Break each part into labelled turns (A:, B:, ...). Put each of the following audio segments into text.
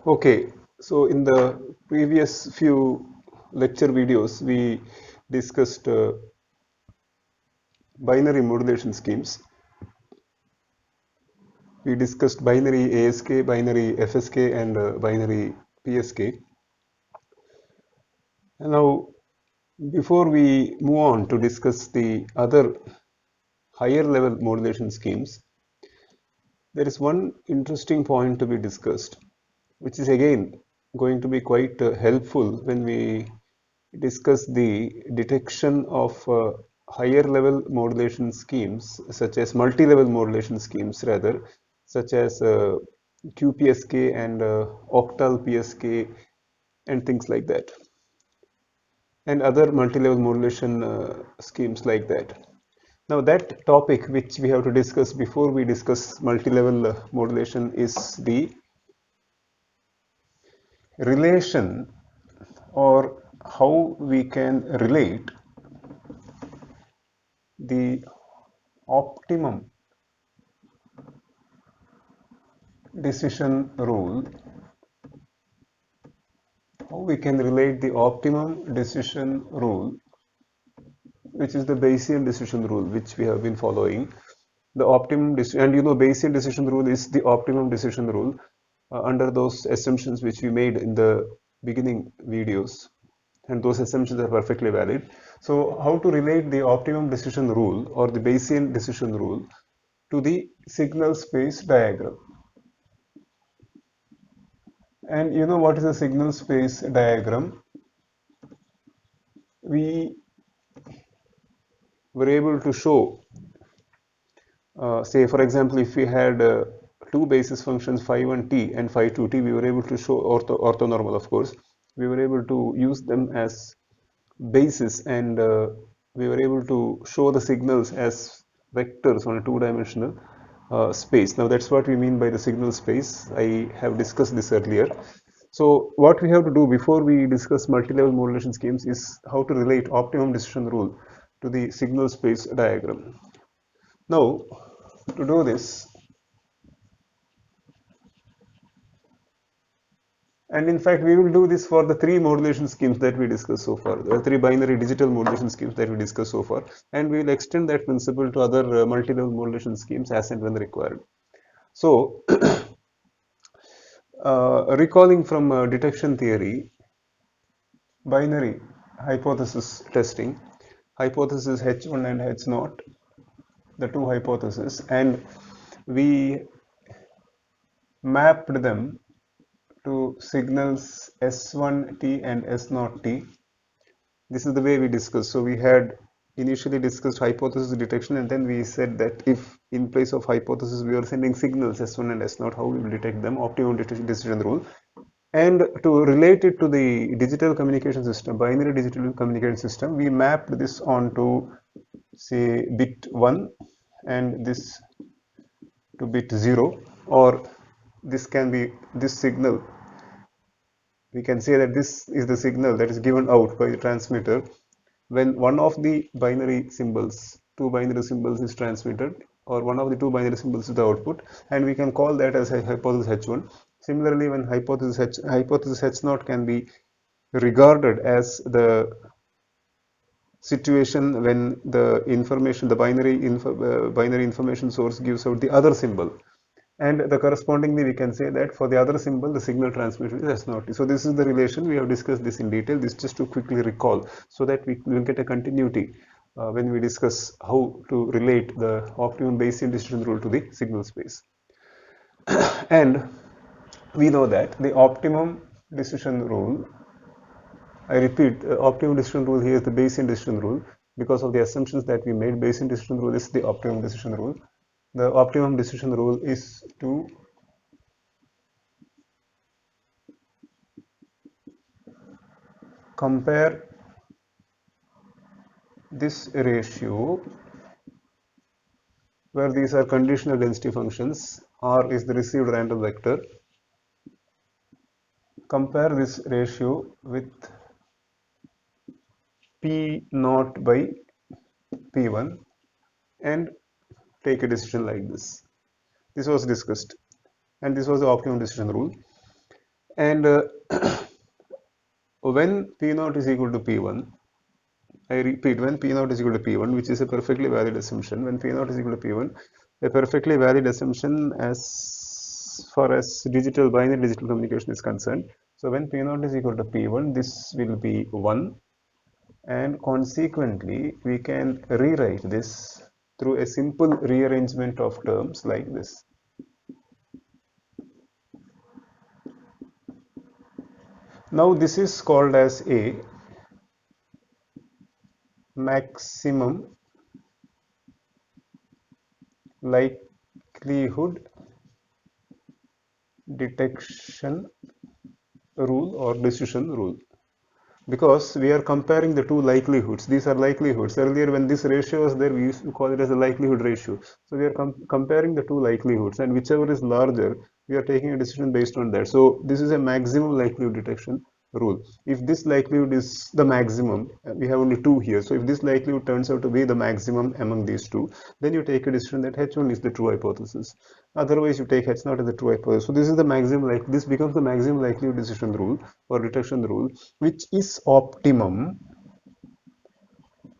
A: Okay, so in the previous few lecture videos, we discussed binary modulation schemes. We discussed binary ASK, binary FSK, and binary PSK. And now, before we move on to discuss the other higher level modulation schemes, there is one interesting point to be discussed, which is again going to be quite helpful when we discuss the detection of higher level modulation schemes, such as multi-level modulation schemes rather, such as QPSK and octal PSK and things like that, and other multi-level modulation schemes like that. Now that topic which we have to discuss before we discuss multi-level modulation is the relation, or how we can relate the optimum decision rule, how we can relate the optimum decision rule, which is the Bayesian decision rule, which we have been following. The optimum and Bayesian decision rule is the optimum decision rule under those assumptions which we made in the beginning videos, and those assumptions are perfectly valid. So how to relate the optimum decision rule or the Bayesian decision rule to the signal space diagram? And you know what is a signal space diagram? We were able to show, say for example, if we had two basis functions phi 1t and phi 2t, we were able to show orthonormal, of course. We were able to use them as basis, and we were able to show the signals as vectors on a two-dimensional space. Now that's what we mean by the signal space. I have discussed this earlier. So what we have to do before we discuss multi-level modulation schemes is how to relate optimum decision rule to the signal space diagram. Now, to do this, and in fact, we will do this for the three modulation schemes that we discussed so far, the three binary digital modulation schemes that we discussed so far, and we will extend that principle to other multi-level modulation schemes as and when required. So, recalling from detection theory, binary hypothesis testing, hypothesis H1 and H0, the two hypotheses, and we mapped them to signals S1t and S0t. This is the way we discussed. So we had initially discussed hypothesis detection, and then we said that if in place of hypothesis we are sending signals S1 and S0, how we will detect them, optimum decision rule. And to relate it to the digital communication system, binary digital communication system, we mapped this onto, say, bit 1 and this to bit 0, or this can be this signal. We can say that this is the signal that is given out by the transmitter when one of the binary symbols, two binary symbols is transmitted, or one of the two binary symbols is the output, and we can call that as a hypothesis H1. Similarly, when hypothesis H0 can be regarded as the situation when the information, the binary information source gives out the other symbol. And the correspondingly, we can say that for the other symbol, the signal transmission is S0. So this is the relation. We have discussed this in detail. This just to quickly recall so that we will get a continuity when we discuss how to relate the optimum Bayesian decision rule to the signal space. And we know that the optimum decision rule, I repeat, optimum decision rule here is the Bayesian decision rule because of the assumptions that we made. Bayesian decision rule is the optimum decision rule. The optimum decision rule is to compare this ratio, where these are conditional density functions, R is the received random vector, compare this ratio with P naught by P1 and take a decision like this. This was discussed, and this was the optimum decision rule. And when P naught is equal to P1, I repeat, when P naught is equal to P1, which is a perfectly valid assumption, when P naught is equal to P1, a perfectly valid assumption as far as binary digital communication is concerned. So when P naught is equal to P1, this will be 1, and consequently we can rewrite this through a simple rearrangement of terms like this. Now this is called as a maximum likelihood detection rule or decision rule, because we are comparing the two likelihoods. These are likelihoods. Earlier, when this ratio was there, we used to call it as a likelihood ratio. So we are comparing the two likelihoods, and whichever is larger, we are taking a decision based on that. So this is a maximum likelihood detection rule. If this likelihood is the maximum, we have only two here. So if this likelihood turns out to be the maximum among these two, then you take a decision that H1 is the true hypothesis. Otherwise, you take H0 as the true hypothesis. So this is the maximum, like this becomes the maximum likelihood decision rule or detection rule, which is optimum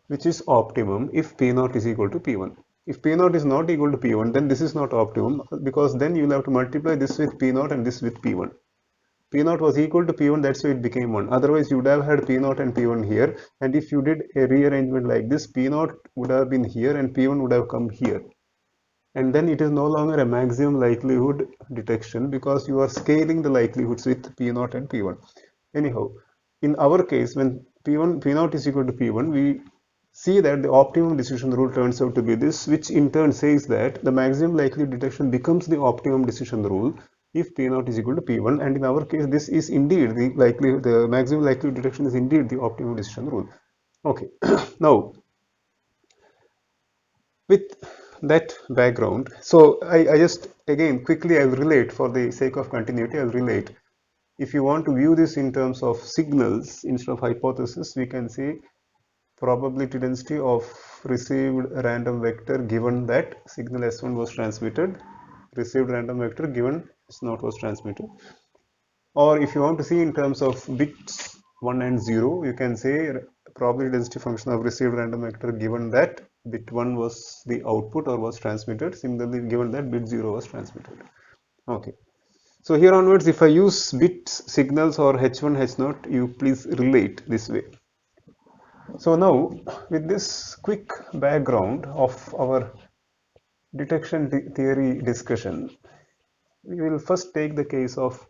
A: if P naught is equal to P1. If P naught is not equal to P1, then this is not optimum, because then you will have to multiply this with P naught and this with P1. P naught was equal to P1, that's why it became 1. Otherwise, you would have had P naught and P1 here, and if you did a rearrangement like this, P naught would have been here and P1 would have come here. And then it is no longer a maximum likelihood detection, because you are scaling the likelihoods with P0 and P1. Anyhow, in our case, when P0 is equal to P1, we see that the optimum decision rule turns out to be this, which in turn says that the maximum likelihood detection becomes the optimum decision rule if P0 is equal to P1. And in our case, this is indeed the maximum likelihood detection is indeed the optimum decision rule. Okay, now with that background, so I just again quickly I'll relate, for the sake of continuity, I'll relate. If you want to view this in terms of signals instead of hypothesis, we can say probability density of received random vector given that signal S1 was transmitted, received random vector given S0 was transmitted. Or if you want to see in terms of bits 1 and 0, you can say probability density function of received random vector given that bit 1 was the output or was transmitted, similarly given that bit 0 was transmitted. Okay. So here onwards, if I use bit signals or H1, H0, you please relate this way. So now, with this quick background of our detection theory discussion, we will first take the case of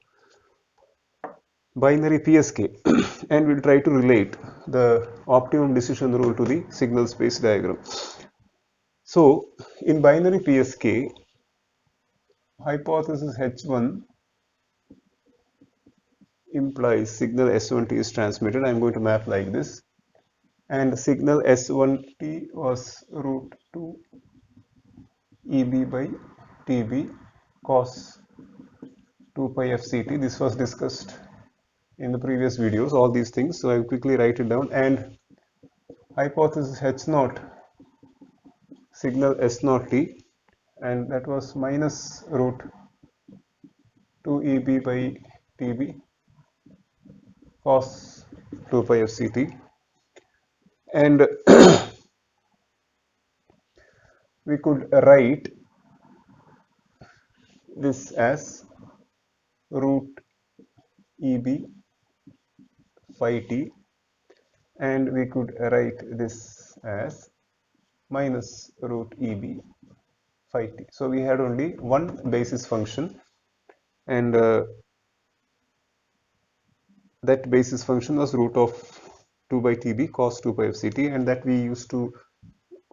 A: binary PSK and we'll try to relate the optimum decision rule to the signal space diagram. So in binary PSK, hypothesis H1 implies signal S1T is transmitted. I'm going to map like this, and signal S1T was root 2 EB by TB cos 2 pi FCT. This was discussed in the previous videos, all these things, so I will quickly write it down. And hypothesis H0 signal S0T, and that was minus root 2 EB by TB cos 2 pi FCT. And we could write this as root EB phi t, and we could write this as minus root EB phi t. So we had only one basis function, and that basis function was root of 2 by TB cos 2 pi FCT, and that we used to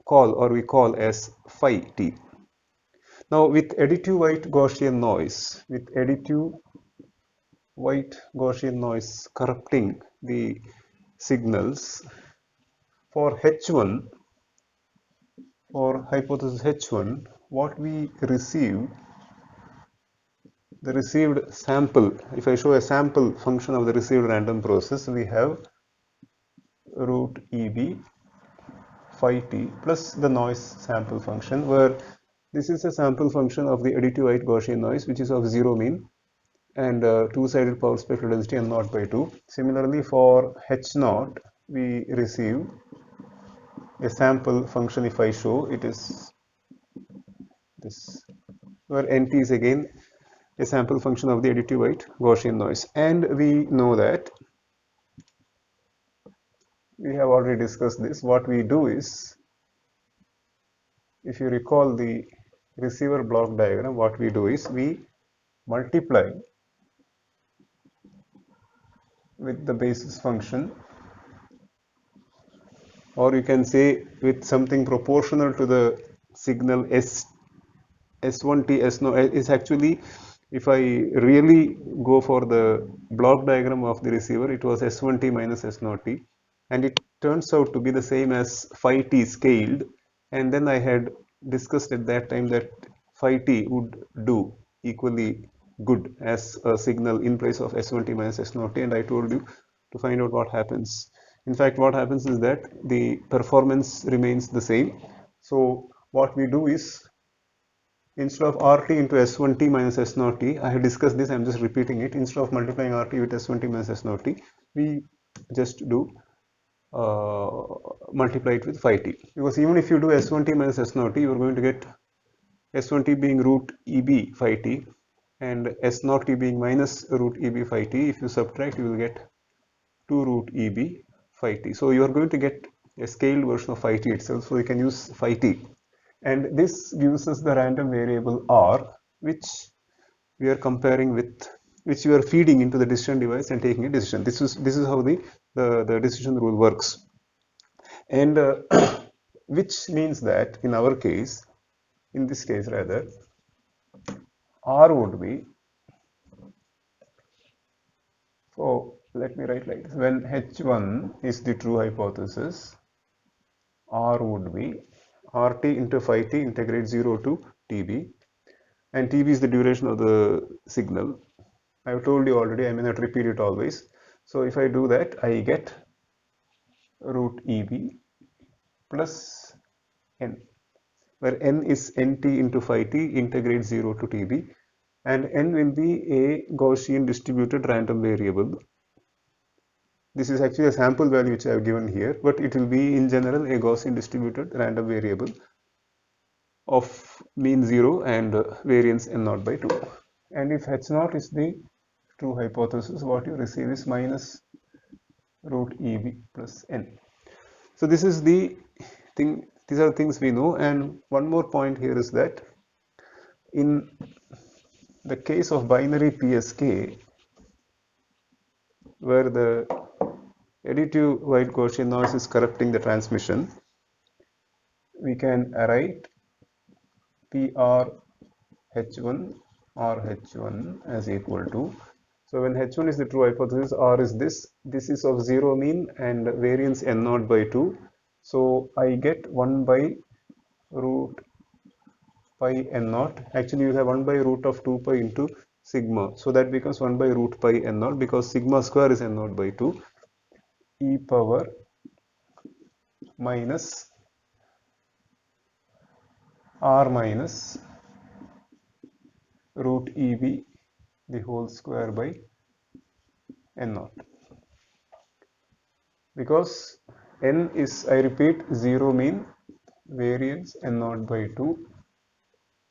A: call, or we call, as phi t. Now with additive white Gaussian noise corrupting the signals, for H1, for hypothesis H1, what we receive, the received sample, if I show a sample function of the received random process, we have root EB phi t plus the noise sample function, where this is a sample function of the additive white Gaussian noise, which is of zero mean, and two-sided power spectral density n naught by 2. Similarly, for h naught, we receive a sample function. If I show, it is this, where nt is again a sample function of the additive white Gaussian noise. And we know that, we have already discussed this, what we do is, if you recall the receiver block diagram, what we do is we multiply with the basis function, or you can say with something proportional to the signal S1T, S0 is actually, if I really go for the block diagram of the receiver, it was S1T minus S0T, and it turns out to be the same as phi t scaled. And then I had discussed at that time that phi t would do equally good as a signal in place of S1T minus S0T, and I told you to find out what happens. In fact, what happens is that the performance remains the same. So what we do is, instead of RT into S1T minus S0T, I have discussed this, I am just repeating it. Instead of multiplying RT with S1T minus S0T, we just do multiply it with phi t. Because even if you do S1T minus S0T, you are going to get S1T being root EB phi t and S0T being minus root EB phi t. If you subtract, you will get 2 root EB phi t. So you are going to get a scaled version of phi t itself. So you can use phi t. And this gives us the random variable R, which we are comparing with, which we are feeding into the decision device and taking a decision. This is how the decision rule works. And which means that in our case, in this case rather, R would be, so let me write like this, when H1 is the true hypothesis, R would be RT into phi t integrate 0 to TB, and TB is the duration of the signal. I have told you already, I may not repeat it always. So if I do that, I get root EB plus n, where n is nt into phi t integrate 0 to TB, and n will be a Gaussian distributed random variable. This is actually a sample value which I have given here, but it will be in general a Gaussian distributed random variable of mean 0 and variance n naught by 2. And if h naught is the true hypothesis, what you receive is minus root EB plus n. So this is the thing, these are things we know. And one more point here is that in the case of binary PSK, where the additive white Gaussian noise is corrupting the transmission, we can write PR H1 or H1 as equal to, so when H1 is the true hypothesis, R is this is of 0 mean and variance n naught by 2. So I get 1 by root pi n naught. Actually, you have 1 by root of 2 pi into sigma. So that becomes 1 by root pi n naught, because sigma square is n naught by 2, e power minus R minus root EB the whole square by n naught. Because n is, I repeat, 0 mean, variance n naught by 2.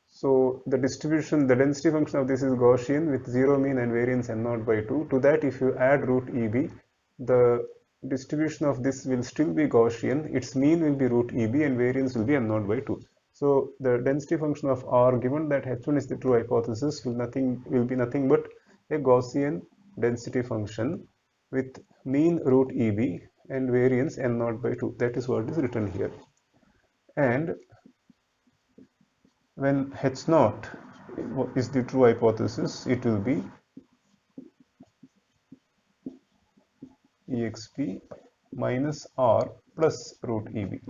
A: So the distribution, the density function of this is Gaussian with 0 mean and variance n naught by 2. To that, if you add root EB, the distribution of this will still be Gaussian. Its mean will be root EB and variance will be n naught by 2. So the density function of R, given that H1 is the true hypothesis, will be nothing but a Gaussian density function with mean root EB and variance n naught by 2. That is what is written here. And when H naught is the true hypothesis, it will be exp minus R plus root EB,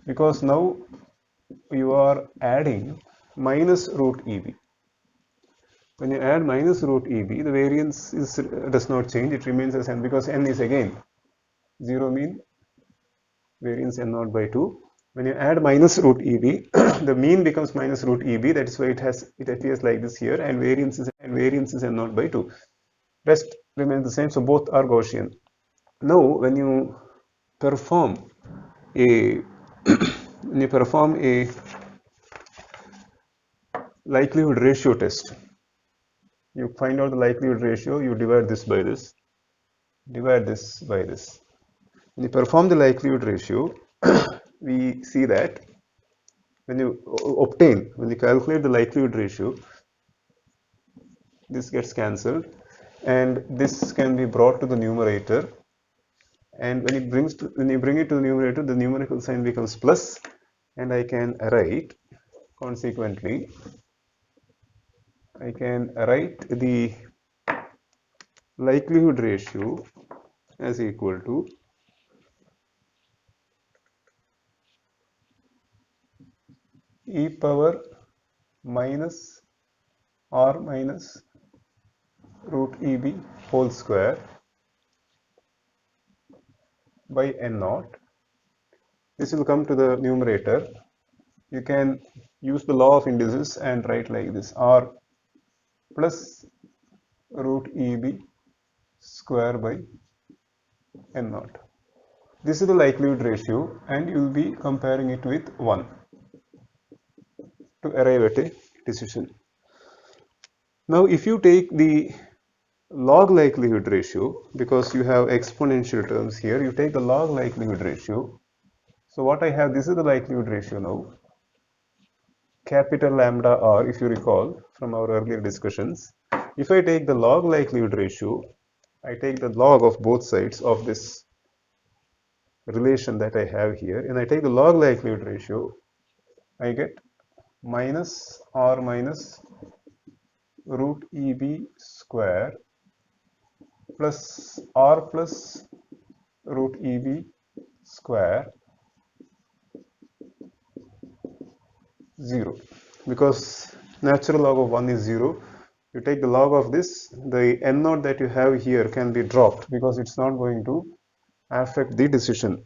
A: because now you are adding minus root EB. When you add minus root EB, the variance does not change, it remains as n, because n is again 0 mean, variance n naught by 2. When you add minus root EB, the mean becomes minus root EB, that is why it appears like this here, and variance is and variance is n naught by 2. Rest remains the same, so both are Gaussian. Now, when you perform a when you perform a likelihood ratio test, you find out the likelihood ratio, you divide this by this, divide this by this. When you perform the likelihood ratio, we see that when you when you calculate the likelihood ratio, this gets cancelled and this can be brought to the numerator, and when you bring it to the numerical sign becomes plus, and I can write, consequently I can write the likelihood ratio as equal to e power minus r minus root eb whole square by n naught. This will come to the numerator. You can use the law of indices and write like this: r plus root eb square by n naught. This is the likelihood ratio, and you will be comparing it with 1 to arrive at a decision. Now, if you take the log likelihood ratio, because you have exponential terms here, you take the log likelihood ratio. So what I have, this is the likelihood ratio now, capital lambda r, if you recall from our earlier discussions. If I take the log likelihood ratio, I take the log of both sides of this relation that I have here, and I take the log likelihood ratio, I get minus r minus root eb square plus r plus root eb square 0, because natural log of 1 is 0. You take the log of this, the n naught that you have here can be dropped because it's not going to affect the decision.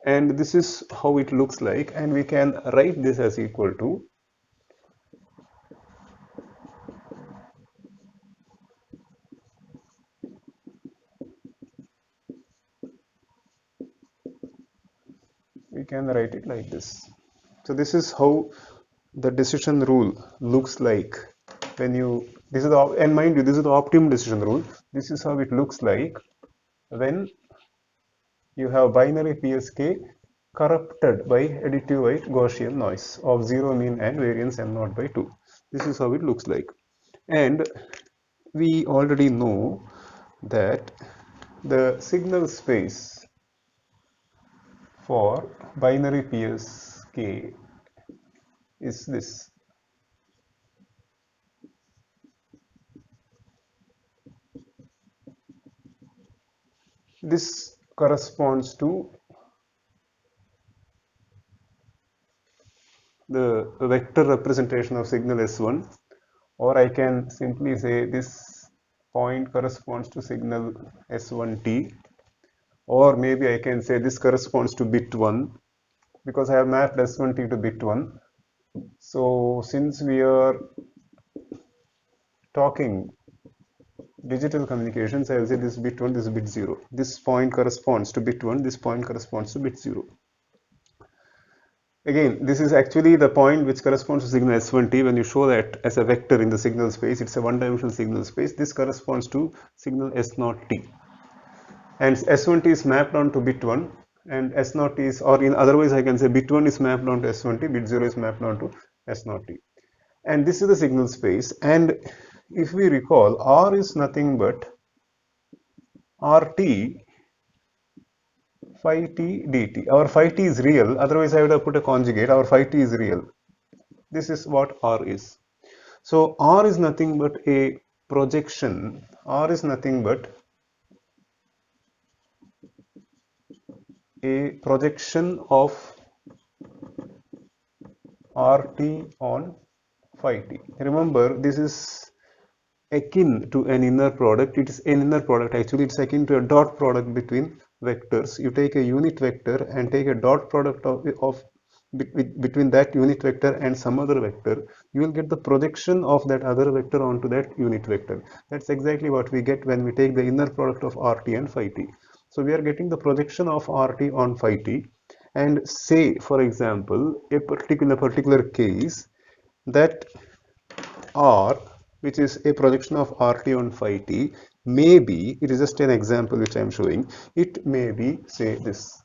A: And this is how it looks like, and we can write this as equal to we can write it like this. So this is how the decision rule looks like when you, this is the, and mind you, this is the optimum decision rule. This is how it looks like when you have binary PSK corrupted by additive white Gaussian noise of 0, mean and variance n naught by 2. This is how it looks like. And we already know that the signal space for binary PSK is this. This corresponds to the vector representation of signal S1, or I can simply say this point corresponds to signal S1t, or maybe I can say this corresponds to bit 1, because I have mapped S1t to bit 1. So since we are talking digital communications, I will say this bit 1, this bit 0. This point corresponds to bit 1, this point corresponds to bit 0. Again, this is actually the point which corresponds to signal S1t. When you show that as a vector in the signal space, it's a one-dimensional signal space. This corresponds to signal S0t. And S1t is mapped onto bit 1, and S0t is, or in otherwise I can say bit 1 is mapped onto S1t, bit 0 is mapped onto S0t. And this is the signal space. And if we recall, R is nothing but RT phi t dt. Our phi t is real, otherwise I would have put a conjugate. Our phi t is real. This is what R is. So R is nothing but a projection. R is nothing but a projection of RT on phi t. Remember, this is akin to an inner product. It is an inner product. Actually, it's akin to a dot product between vectors. You take a unit vector and take a dot product of between that unit vector and some other vector, you will get the projection of that other vector onto that unit vector. That's exactly what we get when we take the inner product of rt and phi t. So we are getting the projection of rt on phi t, and say, for example, a particular case that R, which is a projection of rt on phi t, may be, it is just an example which I am showing, it may be, say, this.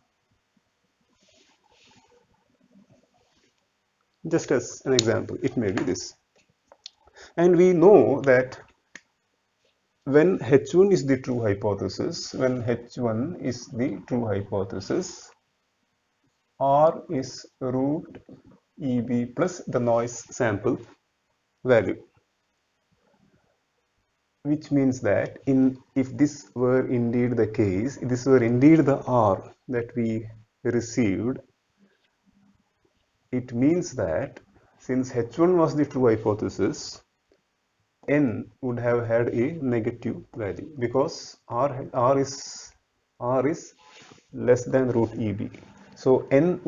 A: Just as an example, it may be this. And we know that when H1 is the true hypothesis, R is root EB plus the noise sample value. Which means that if this were indeed the case, if this were indeed the R that we received, it means that since H1 was the true hypothesis, N would have had a negative value because R is less than root EB. So N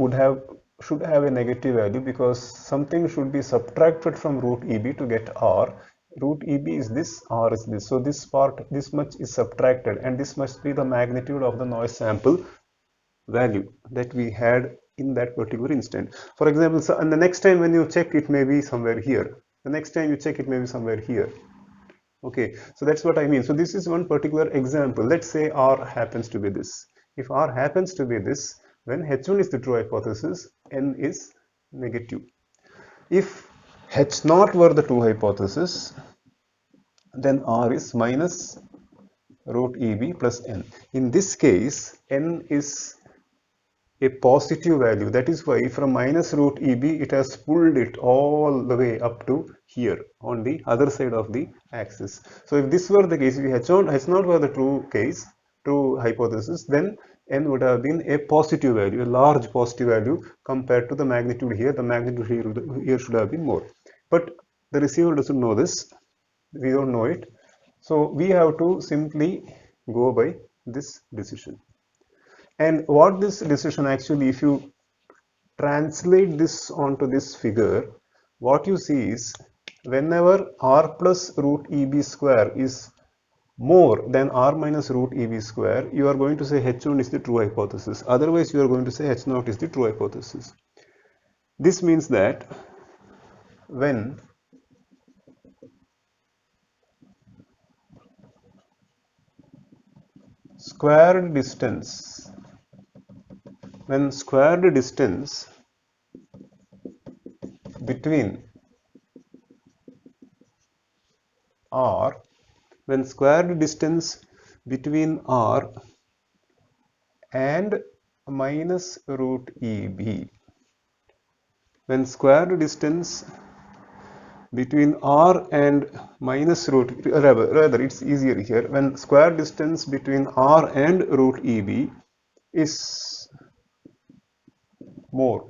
A: should have a negative value because something should be subtracted from root EB to get R. Root EB is this, R is this. So this much is subtracted, and this must be the magnitude of the noise sample value that we had in that particular instant. For example, so, and the next time when you check, it may be somewhere here. The next time you check, it may be somewhere here. Okay, so that's what I mean. So this is one particular example. Let's say R happens to be this. If R happens to be this, when H1 is the true hypothesis, N is negative. If H0 were the true hypothesis, then R is minus root EB plus N. In this case, N is a positive value. That is why from minus root EB, it has pulled it all the way up to here on the other side of the axis. So if this were the case, if H0 were the true hypothesis, then N would have been a positive value, a large positive value compared to the magnitude here. The magnitude here should have been more. But the receiver doesn't know this. We don't know it. So we have to simply go by this decision. And what this decision actually, if you translate this onto this figure, what you see is whenever R plus root EB square is more than R minus root EB square, you are going to say H1 is the true hypothesis. Otherwise, you are going to say H0 is the true hypothesis. This means that when squared distance between R, when squared distance between R and minus root EB, when squared distance between R and minus root, rather it's easier here, when square distance between R and root EB is more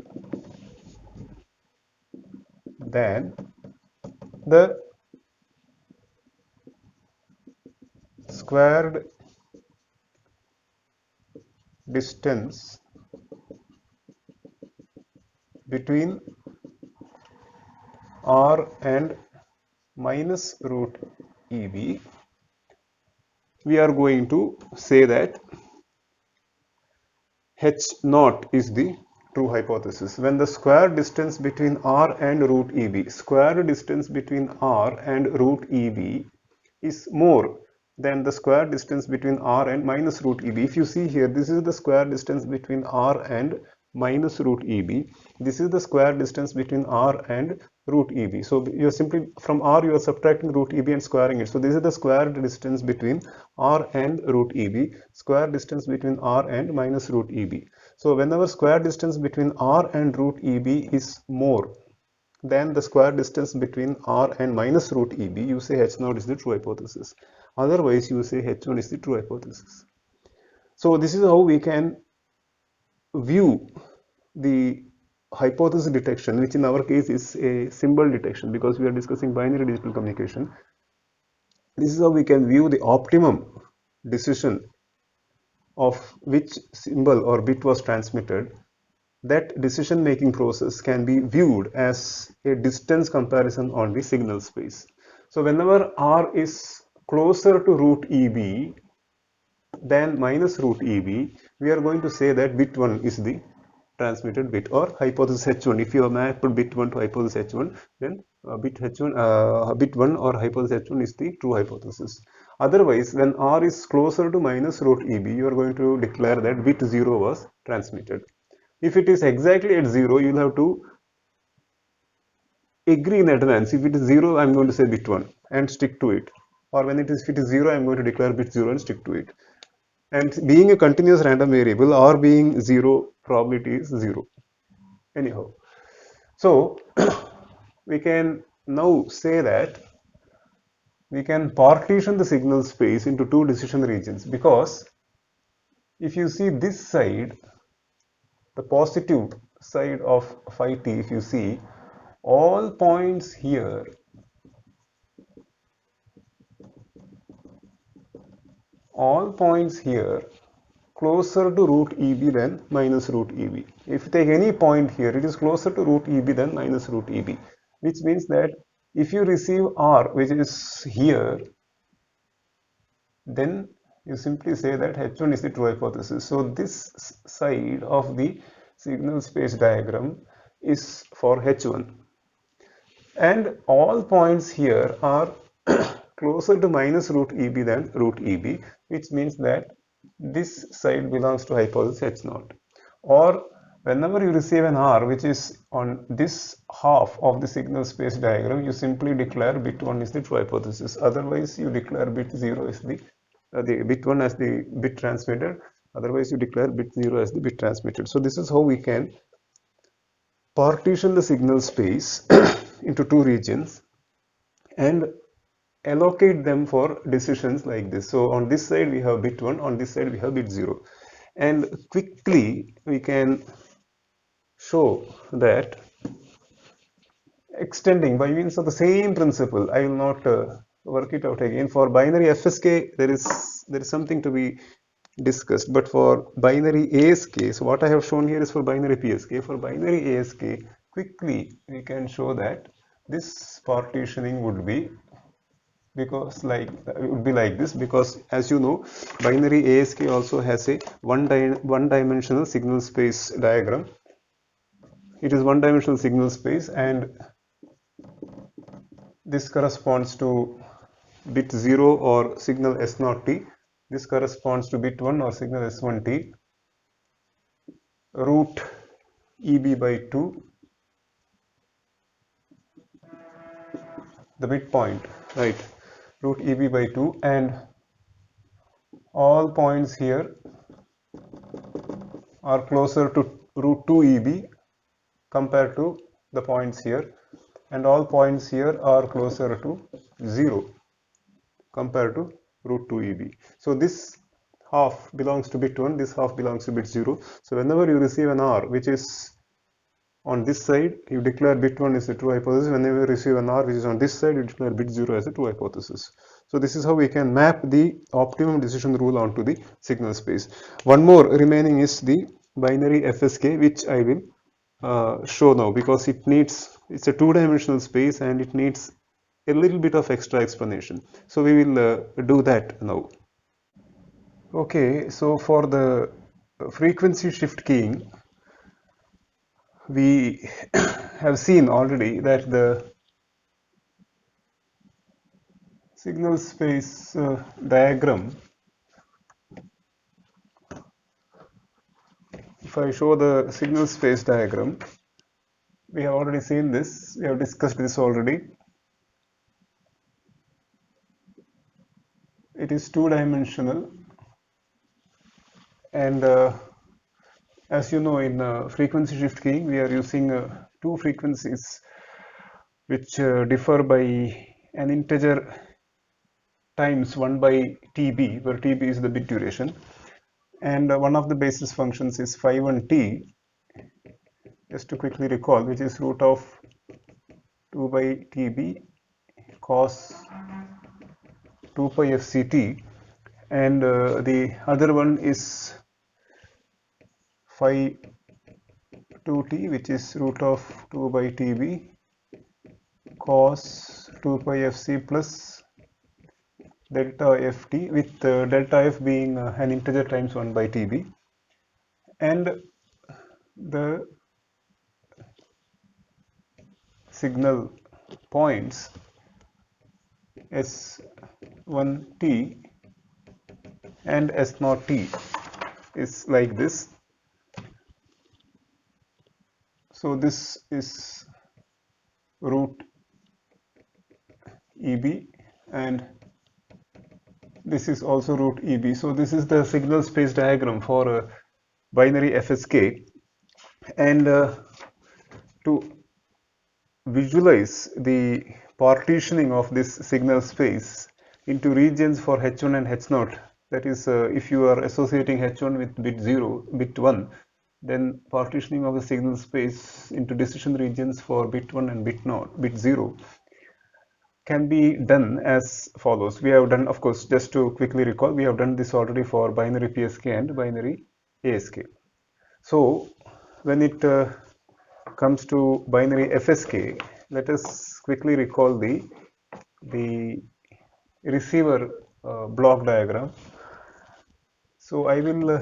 A: than the squared distance between R and minus root EB, we are going to say that H0 is the true hypothesis. When the square distance between R and root EB, square distance between R and root EB is more than the square distance between R and minus root EB. If you see here, this is the square distance between R and minus root EB. This is the square distance between R and root EB. So you are simply, from R you are subtracting root EB and squaring it. So this is the square distance between R and root EB, square distance between R and minus root EB. So whenever square distance between R and root EB is more than the square distance between R and minus root EB, you say H0 is the true hypothesis. Otherwise, you say H1 is the true hypothesis. So this is how we can view the hypothesis detection, which in our case is a symbol detection because we are discussing binary digital communication. This is how we can view the optimum decision of which symbol or bit was transmitted that decision making process can be viewed as a distance comparison on the signal space. So whenever R is closer to root EB than minus root EB, we are going to say that bit 1 is the transmitted bit, or hypothesis H1. If you have mapped bit 1 to hypothesis H1, then bit 1 or hypothesis H1 is the true hypothesis. Otherwise, when R is closer to minus root EB, you are going to declare that bit 0 was transmitted. If it is exactly at 0, you will have to agree in advance. If it is 0, I am going to say bit 1 and stick to it. Or when if it is 0, I am going to declare bit 0 and stick to it. And being a continuous random variable, or being 0, probability is 0. Anyhow, so we can now say that we can partition the signal space into two decision regions, because if you see this side, the positive side of phi t, if you see, all points here closer to root EB than minus root EB. If you take any point here, it is closer to root EB than minus root EB, which means that if you receive R, which is here, then you simply say that H1 is the true hypothesis. So this side of the signal space diagram is for H1. And all points here are closer to minus root EB than root EB, which means that this side belongs to hypothesis H0. Or whenever you receive an R which is on this half of the signal space diagram, you simply declare bit 1 is the true hypothesis. Otherwise, you declare bit 0 is the bit 1 as the bit transmitted. Otherwise, you declare bit 0 as the bit transmitted. So this is how we can partition the signal space into two regions and allocate them for decisions like this. So on this side we have bit 1, on this side we have bit 0. And quickly we can show that extending by means of the same principle. I will not work it out again. For binary FSK, there is something to be discussed, but for binary ASK, so what I have shown here is for binary PSK. For binary ASK, quickly we can show that this partitioning would be like this, because as you know, binary ASK also has a one-dimensional signal space diagram. It is one-dimensional signal space, and this corresponds to bit 0 or signal S0t. This corresponds to bit 1 or signal S1t. Root EB by 2, the midpoint, right? Root EB by 2, and all points here are closer to root 2 EB compared to the points here, and all points here are closer to 0 compared to root 2 EB. So this half belongs to bit 1, this half belongs to bit 0. So whenever you receive an R which is on this side, you declare bit 1 is the true hypothesis. Whenever you receive an R which is on this side, you declare bit 0 as a true hypothesis. So this is how we can map the optimum decision rule onto the signal space. One more remaining is the binary FSK, which I will show now, because it's a two-dimensional space and it needs a little bit of extra explanation. So we will do that now. Okay, so for the frequency shift keying, we have seen already that the signal space diagram, if I show the signal space diagram, we have already seen this, we have discussed this already. It is two-dimensional, and as you know, in frequency shift keying, we are using two frequencies which differ by an integer times 1 by TB, where TB is the bit duration, and one of the basis functions is phi1t, just to quickly recall, which is root of 2 by TB cos 2 pi fct, and the other one is phi 2t, which is root of 2 by tb cos 2 pi fc plus delta ft, with delta f being an integer times 1 by tb, and the signal points S1t and S0t is like this. So this is root EB and this is also root EB. So this is the signal space diagram for a binary FSK, and to visualize the partitioning of this signal space into regions for H1 and H0, that is if you are associating H1 with bit 0, bit 1, then partitioning of the signal space into decision regions for bit 1 and bit 0 can be done as follows. We have done, of course, just to quickly recall, we have done this already for binary PSK and binary ASK. So when it comes to binary FSK, let us quickly recall the receiver block diagram. So I will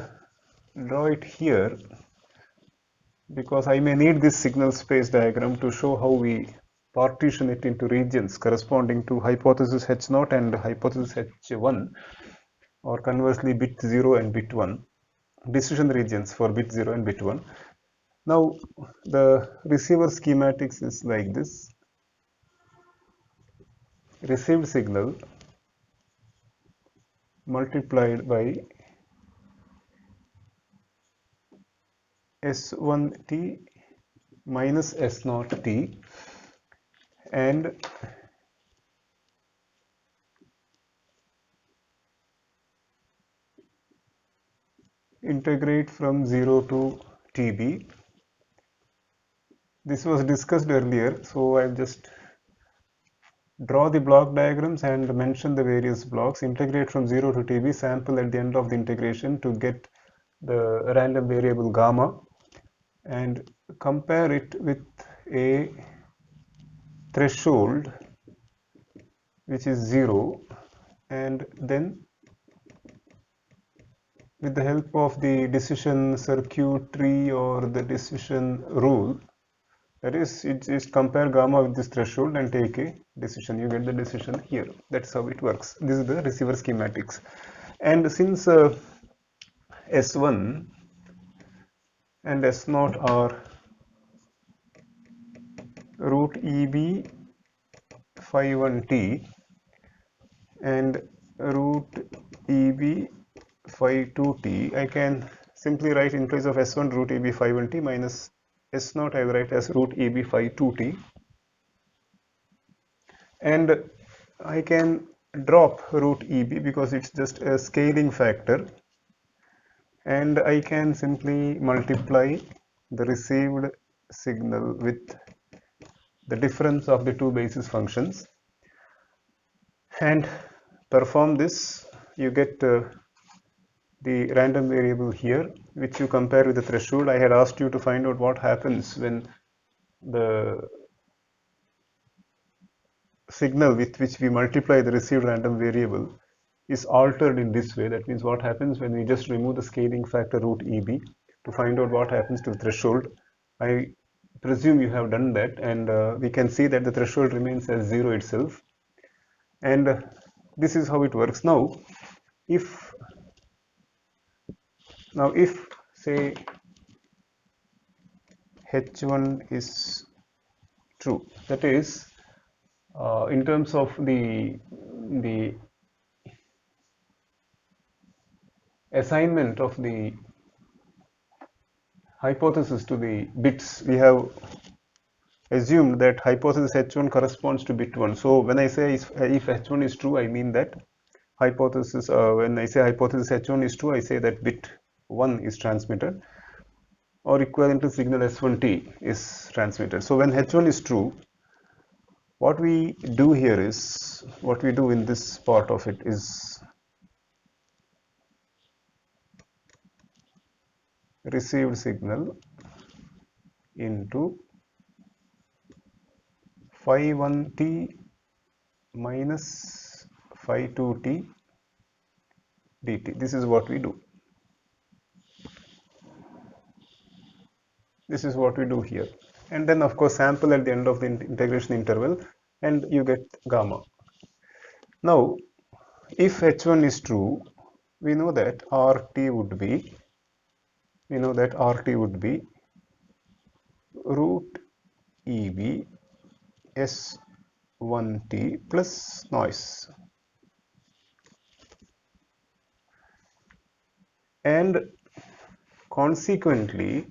A: draw it here because I may need this signal space diagram to show how we partition it into regions corresponding to hypothesis H0 and hypothesis H1, or conversely bit 0 and bit 1, decision regions for bit 0 and bit 1. Now the receiver schematics is like this. Received signal multiplied by S1t minus S0t, and integrate from 0 to tb. This was discussed earlier, so I'll just draw the block diagrams and mention the various blocks. Integrate from 0 to tb, sample at the end of the integration to get the random variable gamma, and compare it with a threshold which is 0, and then with the help of the decision circuitry or the decision rule, that is, it is compare gamma with this threshold and take a decision. You get the decision here. That's how it works. This is the receiver schematics. And since S1 and S0 are root EB phi 1t and root EB phi 2t, I can simply write in place of S1 root EB phi 1t minus S0 I will write as root EB phi 2t, and I can drop root EB because it's just a scaling factor, and I can simply multiply the received signal with the difference of the two basis functions and perform this. You get the random variable here, which you compare with the threshold. I had asked you to find out what happens when the signal with which we multiply the received random variable is altered in this way. That means what happens when we just remove the scaling factor root EB to find out what happens to the threshold. I presume you have done that, and we can see that the threshold remains as 0 itself, and this is how it works. Now if say H1 is true, that is in terms of the assignment of the hypothesis to the bits, we have assumed that hypothesis H1 corresponds to bit 1. So when I say if H1 is true, I mean that hypothesis, when I say hypothesis H1 is true, I say that bit 1 is transmitted, or equivalent to signal S1t is transmitted. So when H1 is true, what we do here is, what we do in this part of it is received signal into phi 1t minus phi 2t dt. This is what we do. This is what we do here. And then of course sample at the end of the integration interval and you get gamma. Now if h1 is true, we know that RT would be root EB S1T plus noise. And consequently,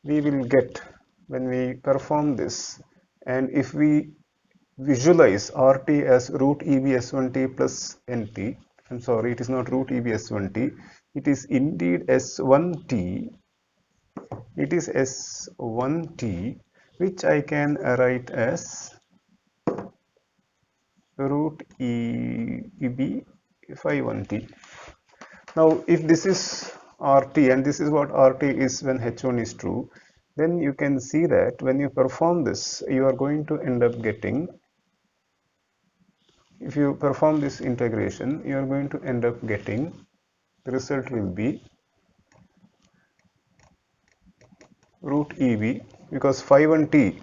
A: we will get, when we perform this, and if we visualize RT as root EB S1T plus NT, I'm sorry, it is not root EB S1T, it is indeed S1T, it is S1T, which I can write as root EB phi 1T. Now, if this is RT and this is what RT is when H1 is true, then you can see that when you perform this, you are going to end up getting, if you perform this integration, you are going to end up getting, the result will be root EB, because phi 1T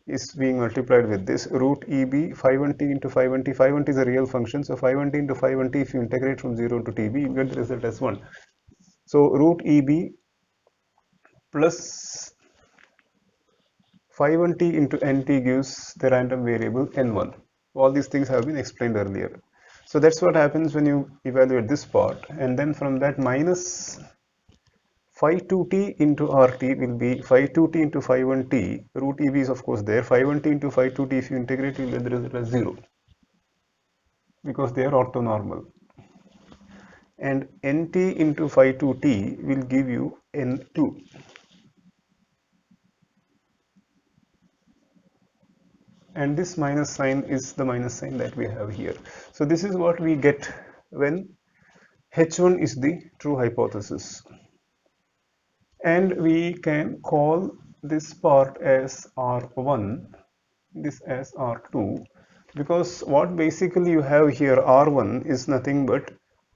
A: is being multiplied with this, root EB phi 1T into phi 1T. Phi 1T is a real function, so phi 1T into phi 1T, if you integrate from 0 to TB, you get the result as 1. So root EB plus phi 1T into NT gives the random variable N1. All these things have been explained earlier. So that's what happens when you evaluate this part, and then from that minus phi 2T into RT will be phi 2T into phi 1T. Root EB is of course there. Phi 1T into phi 2T, if you integrate, you will get the result as 0 because they are orthonormal. And NT into phi 2T will give you N2. And this minus sign is the minus sign that we have here. So this is what we get when H1 is the true hypothesis. And we can call this part as R1, this as R2, because what basically you have here, R1 is nothing but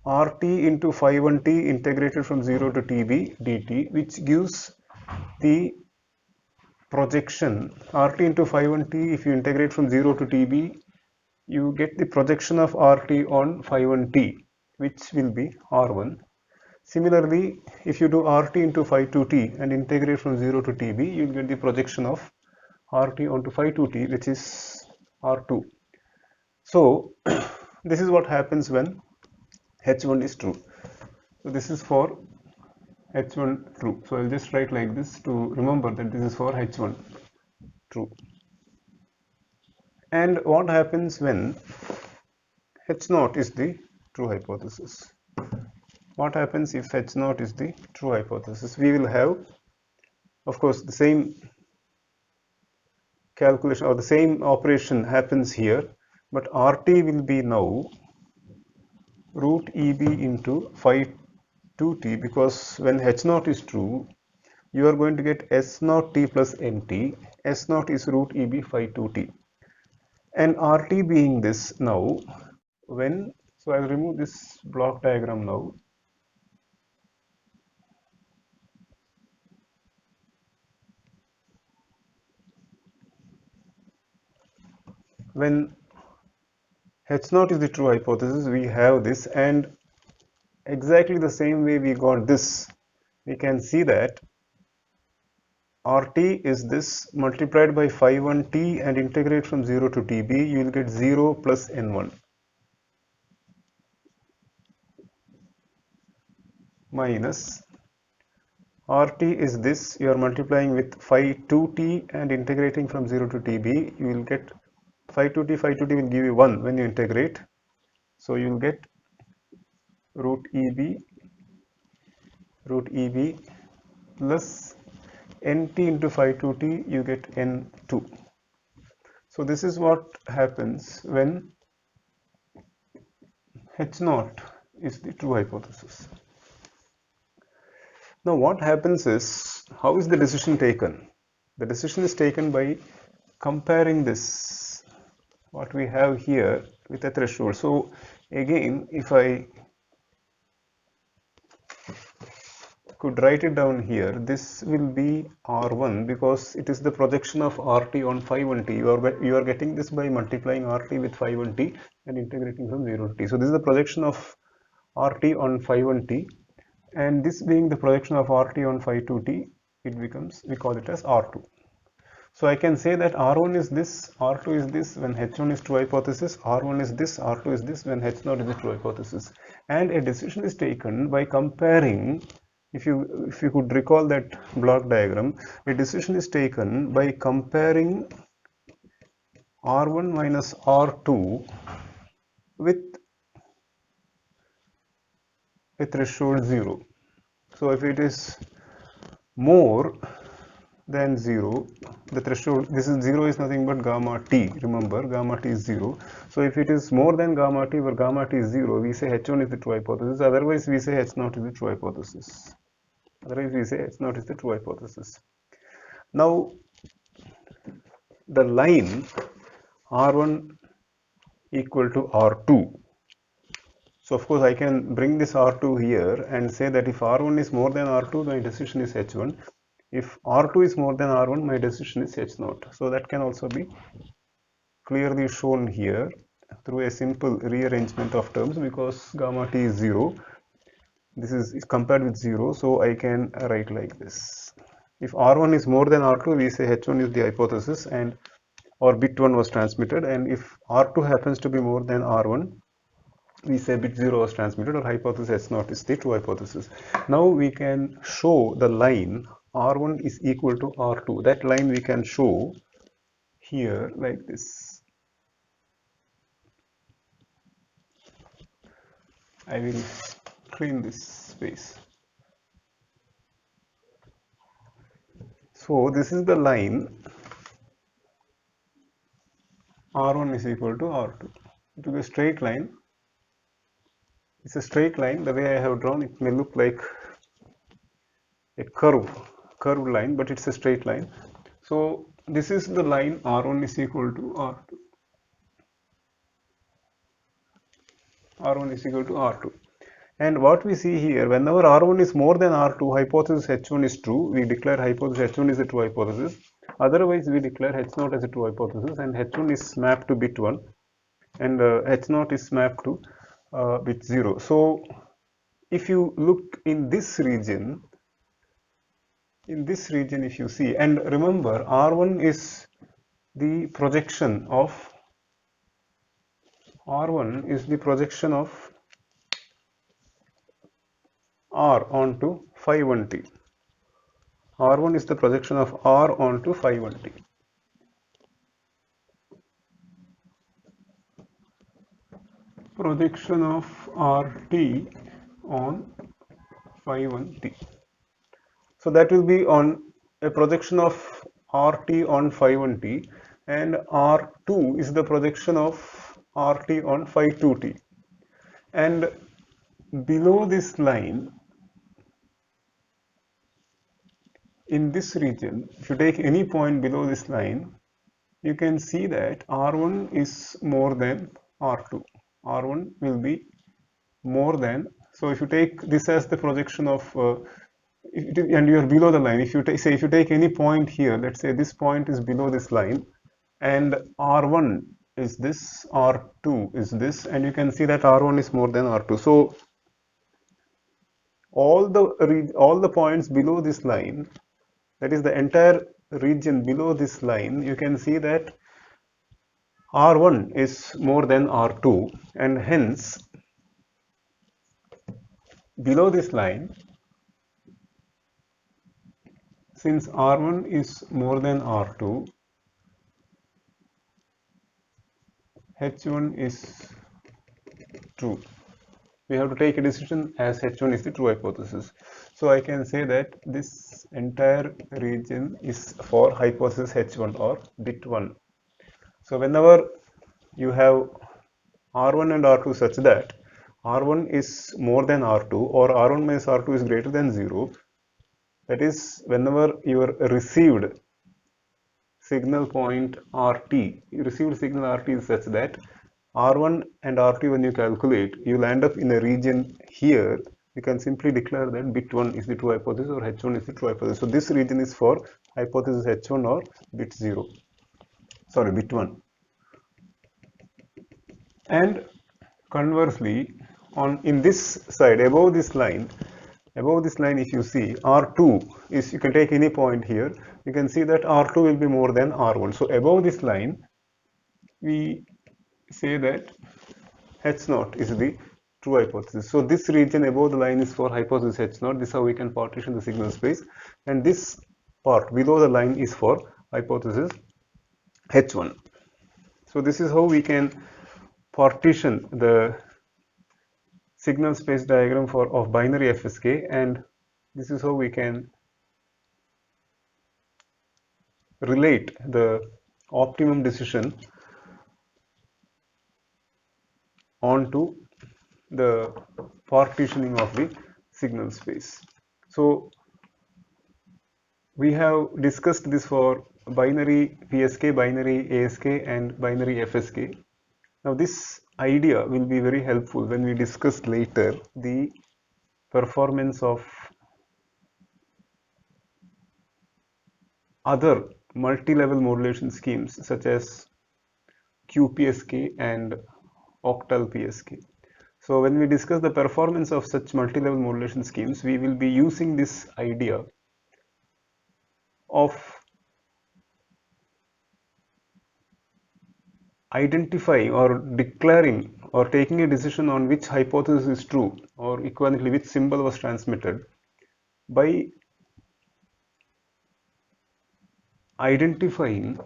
A: RT into phi 1T integrated from 0 to TB dt, which gives the projection RT into phi 1T. If you integrate from 0 to TB, you get the projection of RT on phi 1T, which will be R1. Similarly, if you do RT into phi 2T and integrate from 0 to TB, you will get the projection of RT onto phi 2T, which is R2. So this is what happens when H1 is true. So this is for H1 true. So I'll just write like this to remember that this is for H1 true. And what happens when H0 is the true hypothesis? What happens if H0 is the true hypothesis? We will have, of course, the same calculation or the same operation happens here, but RT will be now root EB into phi 2T, because when H0 is true, you are going to get S0T plus NT. S0 is root EB phi 2T. And RT being this now, so I'll remove this block diagram now. When H0 is the true hypothesis, we have this, and exactly the same way we got this, we can see that RT is this multiplied by phi 1T and integrate from 0 to TB, you will get 0 plus N1 minus RT is this, you are multiplying with phi 2T and integrating from 0 to TB, you will get phi 2T will give you 1 when you integrate. So you will get root EB plus NT into phi 2T, you get N2. So this is what happens when H0 is the true hypothesis. Now what happens is, how is the decision taken? The decision is taken by comparing this, what we have here, with a threshold. So again, if I could write it down here, this will be R1 because it is the projection of RT on phi 1t. You are getting this by multiplying RT with phi 1t and integrating from 0 to t. So this is the projection of RT on phi 1t, and this being the projection of RT on phi 2t, it becomes, we call it as R2. So I can say that R1 is this, R2 is this when H1 is true hypothesis, R1 is this, R2 is this when H0 is the true hypothesis. And a decision is taken by comparing, if you could recall that block diagram, a decision is taken by comparing R1 minus R2 with a threshold 0. So if it is more than 0, the threshold, this is 0 is nothing but gamma t, remember gamma t is 0. So if it is more than gamma t, where gamma t is 0, we say H1 is the true hypothesis, otherwise we say H0 is the true hypothesis. Otherwise we say H0 is the true hypothesis. Now the line R1 equal to R2. So of course I can bring this R2 here and say that if R1 is more than R2, my decision is H1. If R2 is more than R1, my decision is H0. So that can also be clearly shown here through a simple rearrangement of terms, because gamma t is 0. This is compared with 0, so I can write like this. If R1 is more than R2, we say H1 is the hypothesis and or bit 1 was transmitted, and if R2 happens to be more than R1, we say bit 0 was transmitted, or hypothesis H0 is the true hypothesis. Now we can show the line R1 is equal to R2. That line we can show here like this. I will clean this space. So this is the line R1 is equal to R2. It will be a straight line. It's a straight line. The way I have drawn it may look like a curved line, but it's a straight line. So this is the line R1 is equal to R2. R1 is equal to R2. And what we see here, whenever R1 is more than R2, hypothesis H1 is true. We declare hypothesis H1 is a true hypothesis. Otherwise, we declare H0 as a true hypothesis, and H1 is mapped to bit 1, and H0 is mapped to bit 0. So if you look in this region, if you see, and remember R1 is the projection of R onto phi 1t. R1 is the projection of R onto phi 1t. Projection of RT on phi 1t. So that will be on a projection of RT on phi 1t, and R2 is the projection of RT on phi 2t. And below this line, in this region, if you take any point below this line, you can see that R1 is more than R2. R1 will be more than, so if you take this as the projection of and you are below the line, if you take any point here, let's say this point is below this line, and R1 is this, R2 is this, and you can see that R1 is more than R2. So all the points below this line, that is the entire region below this line, you can see that R1 is more than R2, and hence below this line, since R1 is more than R2, H1 is true. We have to take a decision as H1 is the true hypothesis. So I can say that this entire region is for hypothesis H1 or bit 1. So whenever you have R1 and R2 such that R1 is more than R2 or R1 minus R2 is greater than 0, That is, whenever your received signal point RT, received signal RT is such that R1 and R2 when you calculate, you'll end up in a region here. You can simply declare that bit 1 is the true hypothesis or H1 is the true hypothesis. So this region is for hypothesis H1 or bit 0. Sorry, bit 1. And conversely, on in this side, above this line, if you see R2 is, you can take any point here, you can see that R2 will be more than R1. So above this line, we say that H0 is the true hypothesis. So this region above the line is for hypothesis H0. This is how we can partition the signal space. And this part below the line is for hypothesis H1. So this is how we can partition the signal space diagram of binary FSK, and this is how we can relate the optimum decision onto the partitioning of the signal space. So we have discussed this for binary PSK, binary ASK and binary FSK. Now this idea will be very helpful when we discuss later the performance of other multi-level modulation schemes such as QPSK and octal PSK. So when we discuss the performance of such multi-level modulation schemes, we will be using this idea of identifying or declaring or taking a decision on which hypothesis is true, or equivalently which symbol was transmitted, by identifying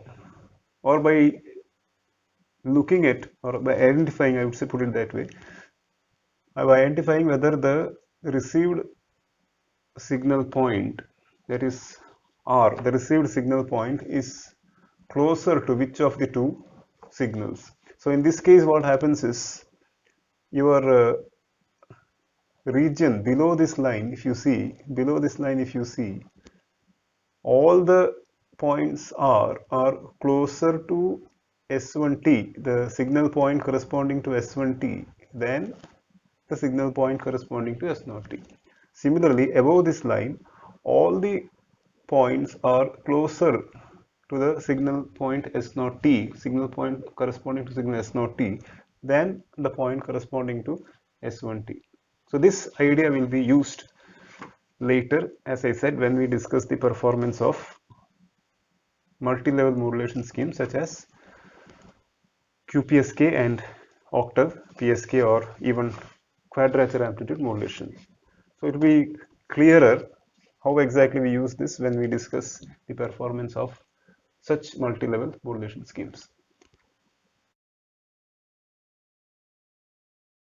A: or by looking at, or by identifying, I would say, put it that way, by identifying whether the received signal point, that is R, the received signal point is closer to which of the two signals. So in this case, what happens is your region below this line, if you see, all the points are closer to S1T, the signal point corresponding to S1T, than the signal point corresponding to S0T. Similarly, above this line, all the points are closer to the signal point S0T, signal point corresponding to signal S0T, than the point corresponding to S1T. So this idea will be used later, as I said, when we discuss the performance of multi-level modulation schemes such as QPSK and octal PSK, or even quadrature amplitude modulation. So it will be clearer how exactly we use this when we discuss the performance of such multi-level modulation schemes.